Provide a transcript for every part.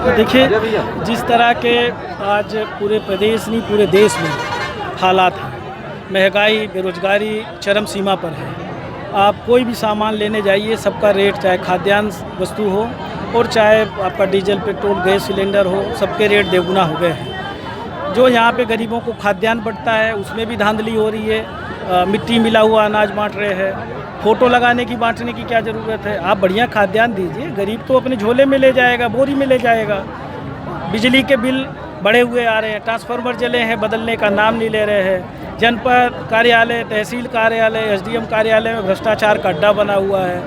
तो देखिए, जिस तरह के आज पूरे प्रदेश नहीं पूरे देश में हालात हैं, महंगाई बेरोजगारी चरम सीमा पर है। आप कोई भी सामान लेने जाइए, सबका रेट, चाहे खाद्यान्न वस्तु हो और चाहे आपका डीजल पेट्रोल गैस सिलेंडर हो, सबके रेट दोगुना हो गए हैं। जो यहाँ पे गरीबों को खाद्यान्न बढ़ता है उसमें भी धांधली हो रही है। मिट्टी मिला हुआ अनाज बांट रहे हैं। फ़ोटो लगाने की बांटने की क्या ज़रूरत है? आप बढ़िया खाद्यान्न दीजिए, गरीब तो अपने झोले में ले जाएगा, बोरी में ले जाएगा। बिजली के बिल बढ़े हुए आ रहे हैं, ट्रांसफार्मर जले हैं, बदलने का नाम नहीं ले रहे हैं। जनपद कार्यालय, तहसील कार्यालय, एसडीएम कार्यालय में भ्रष्टाचार का अड्डा बना हुआ है।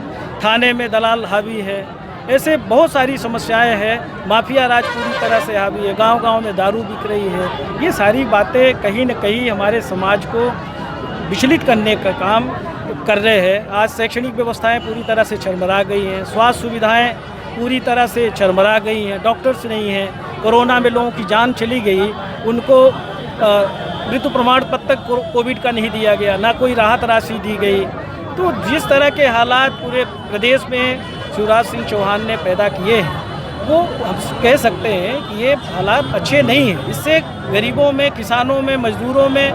थाने में दलाल हावी है। ऐसे बहुत सारी समस्याएं हैं। माफिया राज पूरी तरह से हावी है। गांव-गांव में दारू बिक रही है। ये सारी बातें कहीं न कहीं हमारे समाज को विचलित करने का काम कर रहे हैं। आज शैक्षणिक व्यवस्थाएं पूरी तरह से चरमरा गई हैं। स्वास्थ्य सुविधाएं पूरी तरह से चरमरा गई हैं। डॉक्टर्स नहीं हैं। कोरोना में लोगों की जान चली गई, उनको मृत्यु प्रमाण पत्र कोविड का नहीं दिया गया, ना कोई राहत राशि दी गई। तो जिस तरह के हालात पूरे प्रदेश में शिवराज सिंह चौहान ने पैदा किए हैं, वो हम कह सकते हैं कि ये हालात अच्छे नहीं हैं। इससे गरीबों में, किसानों में, मजदूरों में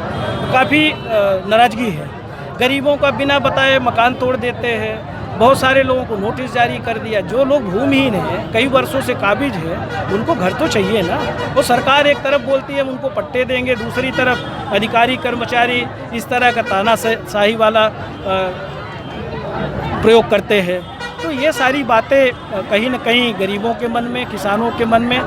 काफ़ी नाराज़गी है। गरीबों का बिना बताए मकान तोड़ देते हैं। बहुत सारे लोगों को नोटिस जारी कर दिया। जो लोग भूमिहीन हैं, कई वर्षों से काबिज है, उनको घर तो चाहिए ना। वो सरकार एक तरफ बोलती है उनको पट्टे देंगे, दूसरी तरफ अधिकारी कर्मचारी इस तरह का तानाशाही वाला प्रयोग करते हैं। तो ये सारी बातें कहीं न कहीं गरीबों के मन में, किसानों के मन में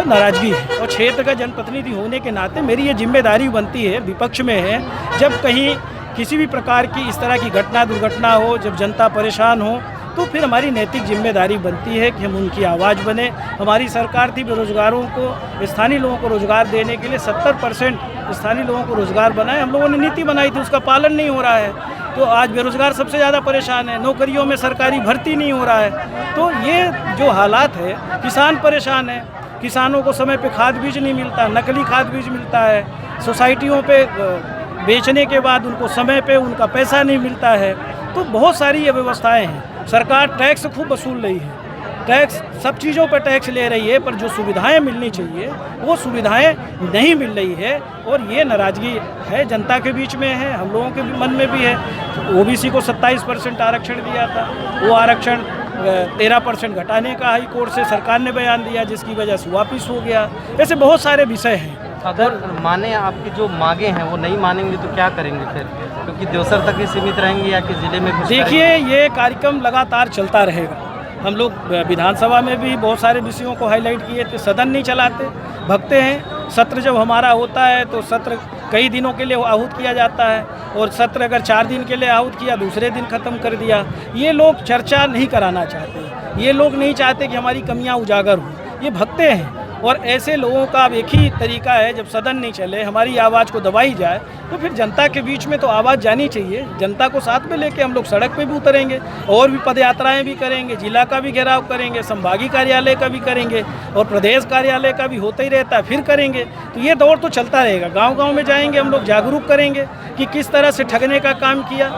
नाराज़गी है। और क्षेत्र का जनप्रतिनिधि होने के नाते मेरी ये जिम्मेदारी बनती है, विपक्ष में है, जब कहीं किसी भी प्रकार की इस तरह की घटना दुर्घटना हो, जब जनता परेशान हो, तो फिर हमारी नैतिक जिम्मेदारी बनती है कि हम उनकी आवाज़ बने। हमारी सरकार थी बेरोजगारों को, स्थानीय लोगों को रोज़गार देने के लिए 70% स्थानीय लोगों को रोज़गार बनाए। हम लोगों ने नीति बनाई थी, उसका पालन नहीं हो रहा है। तो आज बेरोजगार सबसे ज़्यादा परेशान है। नौकरियों में सरकारी भर्ती नहीं हो रहा है। तो ये जो हालात है, किसान परेशान है। किसानों को समय पे खाद बीज नहीं मिलता, नकली खाद बीज मिलता है। सोसाइटियों पे बेचने के बाद उनको समय पे उनका पैसा नहीं मिलता है। तो बहुत सारी ये व्यवस्थाएं हैं। सरकार टैक्स खूब वसूल रही है, टैक्स सब चीज़ों पर टैक्स ले रही है, पर जो सुविधाएं मिलनी चाहिए वो सुविधाएं नहीं मिल रही है। और ये नाराज़गी है, जनता के बीच में है, हम लोगों के मन में भी है। ओबीसी को 27% आरक्षण दिया था, वो आरक्षण 13% घटाने का हाई कोर्ट से सरकार ने बयान दिया, जिसकी वजह से वापस हो गया। ऐसे बहुत सारे विषय हैं। अगर माने आपकी जो मांगे हैं वो नहीं मानेंगे तो क्या करेंगे फिर? क्योंकि देवसर तक ही सीमित रहेंगे या कि ज़िले में कुछ? देखिए, ये कार्यक्रम लगातार चलता रहेगा। हम लोग विधानसभा में भी बहुत सारे विषयों को हाईलाइट किए थे। सदन नहीं चलाते, भगते हैं। सत्र जब हमारा होता है तो सत्र कई दिनों के लिए आहूत किया जाता है, और सत्र अगर 4 दिन के लिए आहूत किया, दूसरे दिन ख़त्म कर दिया। ये लोग चर्चा नहीं कराना चाहते। ये लोग नहीं चाहते कि हमारी कमियां उजागर हों। ये भगते हैं। और ऐसे लोगों का अब एक ही तरीका है, जब सदन नहीं चले, हमारी आवाज़ को दबाई जाए, तो फिर जनता के बीच में तो आवाज़ जानी चाहिए। जनता को साथ में लेके हम लोग सड़क पे भी उतरेंगे, और भी पदयात्राएं भी करेंगे, जिला का भी घेराव करेंगे, संभागीय कार्यालय का भी करेंगे, और प्रदेश कार्यालय का भी होता ही रहता है, फिर करेंगे। तो ये दौर तो चलता रहेगा। गाँव-गाँव में जाएंगे, हम लोग जागरूक करेंगे कि किस तरह से ठगने का काम किया,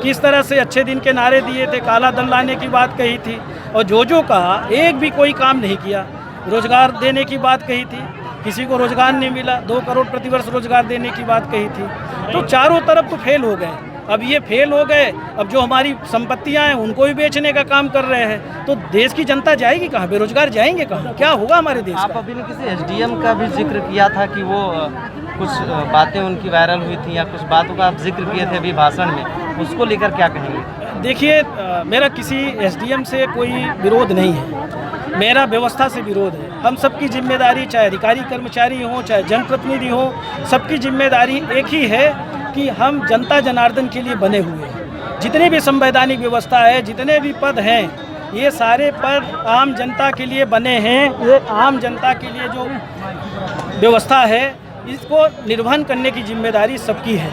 किस तरह से अच्छे दिन के नारे दिए थे, काला धन लाने की बात कही थी, और जो कहा एक भी कोई काम नहीं किया। रोजगार देने की बात कही थी, किसी को रोजगार नहीं मिला। 2 करोड़ प्रतिवर्ष रोजगार देने की बात कही थी। तो चारों तरफ तो फेल हो गए। अब ये फेल हो गए, अब जो हमारी संपत्तियां हैं उनको भी बेचने का काम कर रहे हैं। तो देश की जनता जाएगी कहाँ? बेरोजगार जाएंगे कहाँ? क्या होगा हमारे देश आप का? अभी ने किसी एसडीएम का भी जिक्र किया था कि वो कुछ बातें उनकी वायरल हुई थी, या कुछ बातों का आप जिक्र किए थे अभी भाषण में, उसको लेकर क्या कहेंगे? देखिए, मेरा किसी एसडीएम से कोई विरोध नहीं है, मेरा व्यवस्था से विरोध है। हम सबकी जिम्मेदारी, चाहे अधिकारी कर्मचारी हों, चाहे जनप्रतिनिधि हों, सबकी जिम्मेदारी एक ही है कि हम जनता जनार्दन के लिए बने हुए हैं। जितनी भी संवैधानिक व्यवस्था है, जितने भी पद हैं, ये सारे पद आम जनता के लिए बने हैं। ये आम जनता के लिए जो व्यवस्था है, इसको निर्वहन करने की जिम्मेदारी सबकी है।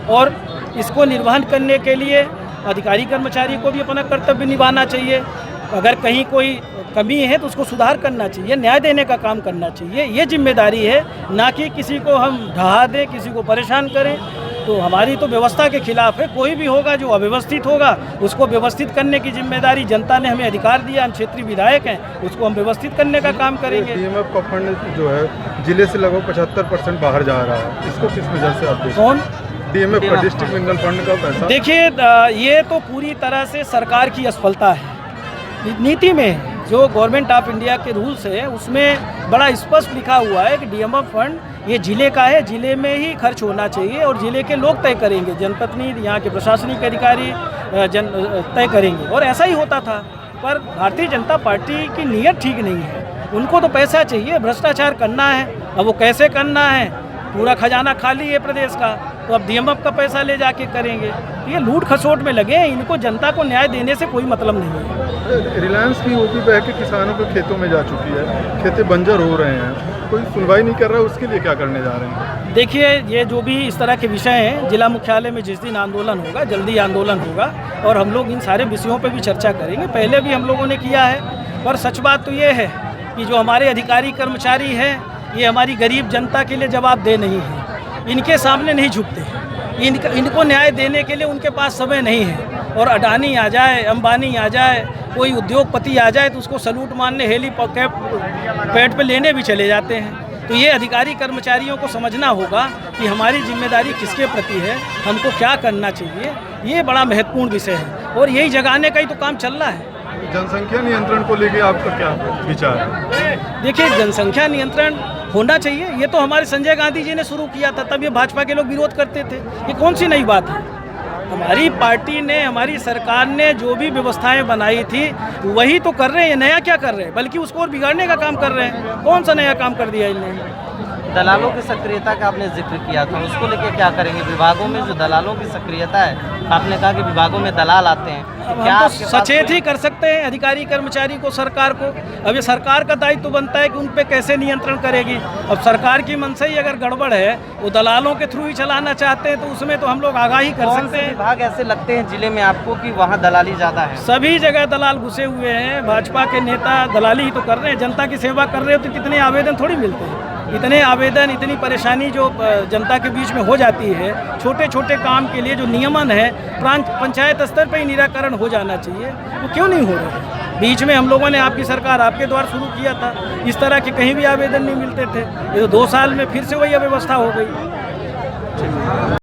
और इसको निर्वहन करने के लिए अधिकारी कर्मचारी को भी अपना कर्तव्य निभाना चाहिए। अगर कहीं कोई कमी है तो उसको सुधार करना चाहिए, न्याय देने का काम करना चाहिए। ये जिम्मेदारी है, ना कि किसी को हम ढहा दें, किसी को परेशान करें। तो हमारी तो व्यवस्था के खिलाफ है। कोई भी होगा जो अव्यवस्थित होगा उसको व्यवस्थित करने की जिम्मेदारी, जनता ने हमें अधिकार दिया, हम क्षेत्रीय विधायक हैं, उसको हम व्यवस्थित करने का काम करेंगे। डीएमएफ का फंड जो है जिले से लगभग 75% बाहर जा रहा है, इसको किस वजह से आप देखते हैं? कौन? डीएमएफ का, डिस्ट्रिक्ट मिनरल फंड का पैसा। देखिए ये तो पूरी तरह से सरकार की असफलता है। नीति में जो गवर्नमेंट ऑफ इंडिया के रूल्स है उसमें बड़ा स्पष्ट लिखा हुआ है कि डीएमएफ फंड ये जिले का है, जिले में ही खर्च होना चाहिए और जिले के लोग तय करेंगे, जनप्रतिनिधि यहाँ के प्रशासनिक अधिकारी तय करेंगे, और ऐसा ही होता था। पर भारतीय जनता पार्टी की नीयत ठीक नहीं है, उनको तो पैसा चाहिए, भ्रष्टाचार करना है। अब वो कैसे करना है, पूरा खजाना खाली है प्रदेश का, तो अब डीएमएफ का पैसा ले जाके करेंगे। तो ये लूट खसोट में लगे हैं, इनको जनता को न्याय देने से कोई मतलब नहीं है। रिलायंस की ओपी बह के किसानों के खेतों में जा चुकी है, खेतें बंजर हो रहे हैं, कोई सुनवाई नहीं कर रहा है, उसके लिए क्या करने जा रहे हैं? देखिए ये जो भी इस तरह के विषय हैं, जिला मुख्यालय में जिस दिन आंदोलन होगा, जल्दी आंदोलन होगा और हम लोग इन सारे विषयों पर भी चर्चा करेंगे। पहले भी हम लोगों ने किया है, पर सच बात तो ये है कि जो हमारे अधिकारी कर्मचारी हैं ये हमारी गरीब जनता के लिए जवाबदेह नहीं है, इनके सामने नहीं झुकते, इनको न्याय देने के लिए उनके पास समय नहीं है। और अडानी आ जाए, अंबानी आ जाए, कोई उद्योगपति आ जाए तो उसको सलूट मारने हेलीकॉप्टर पे लेने भी चले जाते हैं। तो ये अधिकारी कर्मचारियों को समझना होगा कि हमारी जिम्मेदारी किसके प्रति है, हमको क्या करना चाहिए, ये बड़ा महत्वपूर्ण विषय है और यही जगाने का ही तो काम चल रहा है। जनसंख्या नियंत्रण को लेकर आपका क्या विचार है? देखिए जनसंख्या नियंत्रण होना चाहिए, ये तो हमारे संजय गांधी जी ने शुरू किया था, तब ये भाजपा के लोग विरोध करते थे। ये कौन सी नई बात है? हमारी पार्टी ने, हमारी सरकार ने जो भी व्यवस्थाएं बनाई थी वही तो कर रहे हैं, नया क्या कर रहे हैं, बल्कि उसको और बिगाड़ने का काम कर रहे हैं। कौन सा नया काम कर दिया इन्होंने? दलालों की सक्रियता का आपने जिक्र किया था, उसको लेकर क्या करेंगे? विभागों में जो दलालों की सक्रियता है, आपने कहा कि विभागों में दलाल आते हैं, क्या हम तो सचेत ही कर सकते हैं अधिकारी कर्मचारी को, सरकार को। अब ये सरकार का दायित्व बनता है कि उन पे कैसे नियंत्रण करेगी। अब सरकार की मनसा ही अगर गड़बड़ है, वो दलालों के थ्रू ही चलाना चाहते हैं, तो उसमें तो हम लोग आगाही कर सकते हैं। विभाग ऐसे लगते हैं जिले में आपको कि वहाँ दलाली ज़्यादा है? सभी जगह दलाल घुसे हुए हैं, भाजपा के नेता दलाली ही तो कर रहे हैं। जनता की सेवा कर रहे हो तो कितने आवेदन थोड़ी मिलते हैं, इतने आवेदन, इतनी परेशानी जो जनता के बीच में हो जाती है। छोटे छोटे काम के लिए जो नियमन है पंचायत स्तर पर ही निराकरण हो जाना चाहिए, वो क्यों नहीं हो रहा है? बीच में हम लोगों ने आपकी सरकार आपके द्वारा शुरू किया था, इस तरह के कहीं भी आवेदन नहीं मिलते थे। ये तो 2 साल में फिर से वही अव्यवस्था हो गई।